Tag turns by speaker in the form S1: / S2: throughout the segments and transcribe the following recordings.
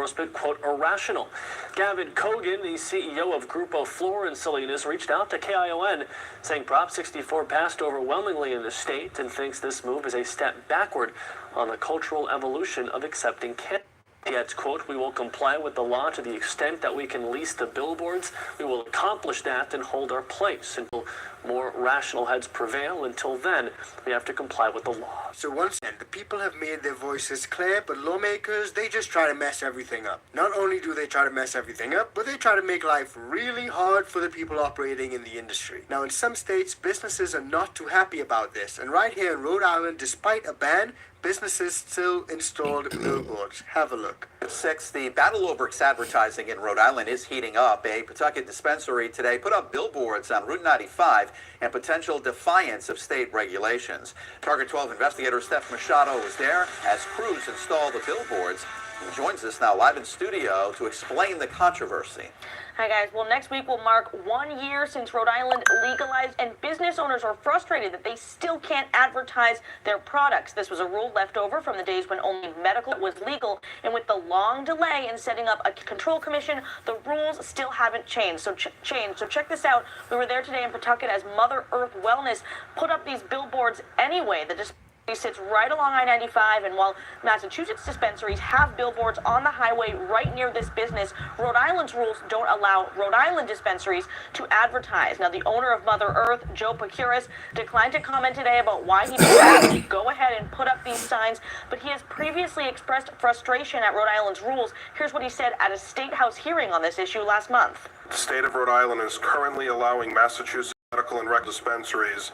S1: enforcement, quote, irrational. Gavin Kogan, the CEO of Grupo Flor in Salinas, reached out to KION, saying Prop 64 passed overwhelmingly in the state and thinks this move is a step backward on the cultural evolution of accepting cannabis. He adds, quote, we will comply with the law to the extent that we can lease the billboards. We will accomplish that and hold our place until more rational heads prevail. Until then, we have to comply with the law.
S2: So once again, the people have made their voices clear, but lawmakers, they just try to mess everything up. Not only do they try to mess everything up, but they try to make life really hard for the people operating in the industry. Now, in some states, businesses are not too happy about this. And right here in Rhode Island, despite a ban, businesses still installed billboards. Have a look.
S3: 6, the battle over advertising in Rhode Island is heating up. A Pawtucket dispensary today put up billboards on Route 95 in potential defiance of state regulations. Target 12 investigator Steph Machado was there as crews installed the billboards. He joins us now live in studio to explain the controversy.
S4: Hi guys, well next week will mark 1 year since Rhode Island legalized, and business owners are frustrated that they still can't advertise their products. This was a rule left over from the days when only medical was legal, and with the long delay in setting up a control commission, the rules still haven't changed. So check this out. We were there today in Pawtucket as Mother Earth Wellness put up these billboards anyway. He sits right along I-95, and while Massachusetts dispensaries have billboards on the highway right near this business, Rhode Island's rules don't allow Rhode Island dispensaries to advertise. Now, the owner of Mother Earth, Joe Pacuris, declined to comment today about why he decided to go ahead and put up these signs, but he has previously expressed frustration at Rhode Island's rules. Here's what he said at a State House hearing on this issue last month.
S5: The state of Rhode Island is currently allowing Massachusetts medical and rec dispensaries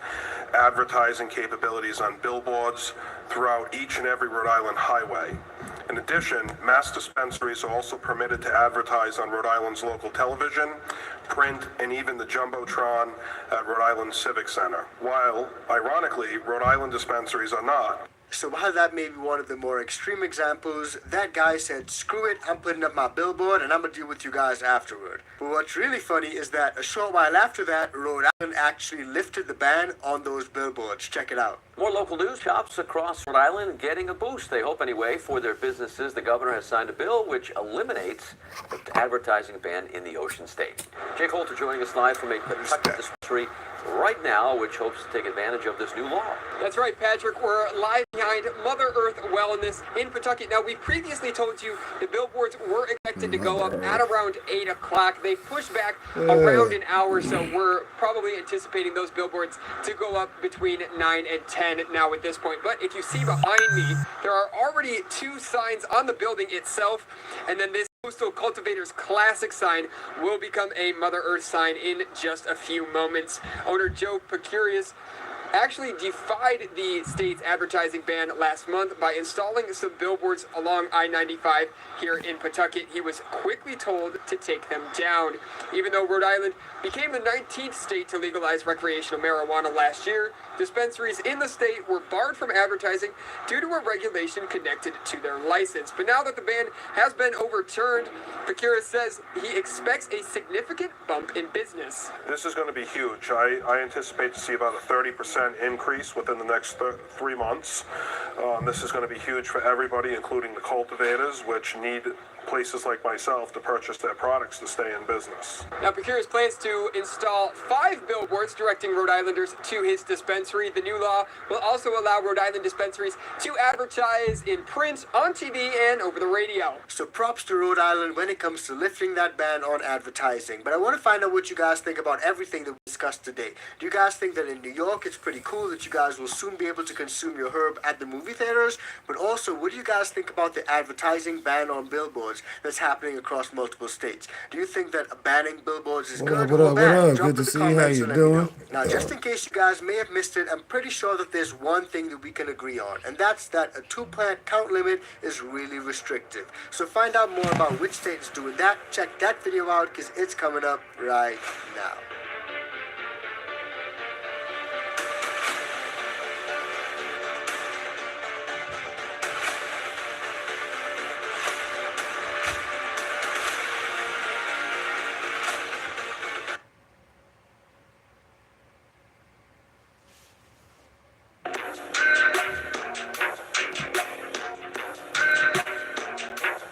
S5: advertising capabilities on billboards throughout each and every Rhode Island highway. In addition, mass dispensaries are also permitted to advertise on Rhode Island's local television, print, and even the Jumbotron at Rhode Island Civic Center, while, ironically, Rhode Island dispensaries are not.
S2: So while that may be one of the more extreme examples, that guy said, screw it, I'm putting up my billboard and I'm going to deal with you guys afterward. But what's really funny is that a short while after that, Rhode Island actually lifted the ban on those billboards. Check it out.
S6: More local news. Shops across Rhode Island getting a boost, they hope anyway, for their businesses. The governor has signed a bill which eliminates the advertising ban in the Ocean State. Jake Holter joining us live from a Pawtucket dispensary right now, which hopes to take advantage of this new law.
S7: That's right, Patrick. We're live behind Mother Earth Wellness in Pawtucket. Now, we previously told you the billboards were expected to go up at around 8 o'clock. They pushed back around an hour, so we're probably anticipating those billboards to go up between 9 and 10 now at this point. But if you see behind me, there are already 2 signs on the building itself, and then this Coastal Cultivators Classic sign will become a Mother Earth sign in just a few moments. Owner Joe Pacuris actually defied the state's advertising ban last month by installing some billboards along I-95 here in Pawtucket. He was quickly told to take them down. Even though Rhode Island became the 19th state to legalize recreational marijuana last year, dispensaries in the state were barred from advertising due to a regulation connected to their license. But now that the ban has been overturned, Pacuris says he expects a significant bump in business.
S5: This is going to be huge. I anticipate to see about a 30% increase within the next 3 months. This is going to be huge for everybody, including the cultivators, which need places like myself to purchase their products to stay in business.
S7: Now, Pacuris plans to install 5 billboards directing Rhode Islanders to his dispensary. The new law will also allow Rhode Island dispensaries to advertise in print, on TV, and over the radio.
S2: So props to Rhode Island when it comes to lifting that ban on advertising. But I want to find out what you guys think about everything that we discussed today. Do you guys think that in New York it's pretty cool that you guys will soon be able to consume your herb at the movie theaters? But also, what do you guys think about the advertising ban on billboards that's happening across multiple states? Do you think that banning billboards is good or bad? Drop in the comments and let me know. Now, just in case you guys may have missed it, I'm pretty sure that there's one thing that we can agree on, and that's that a 2-plant count limit is really restrictive. So find out more about which state is doing that. Check that video out because it's coming up right now.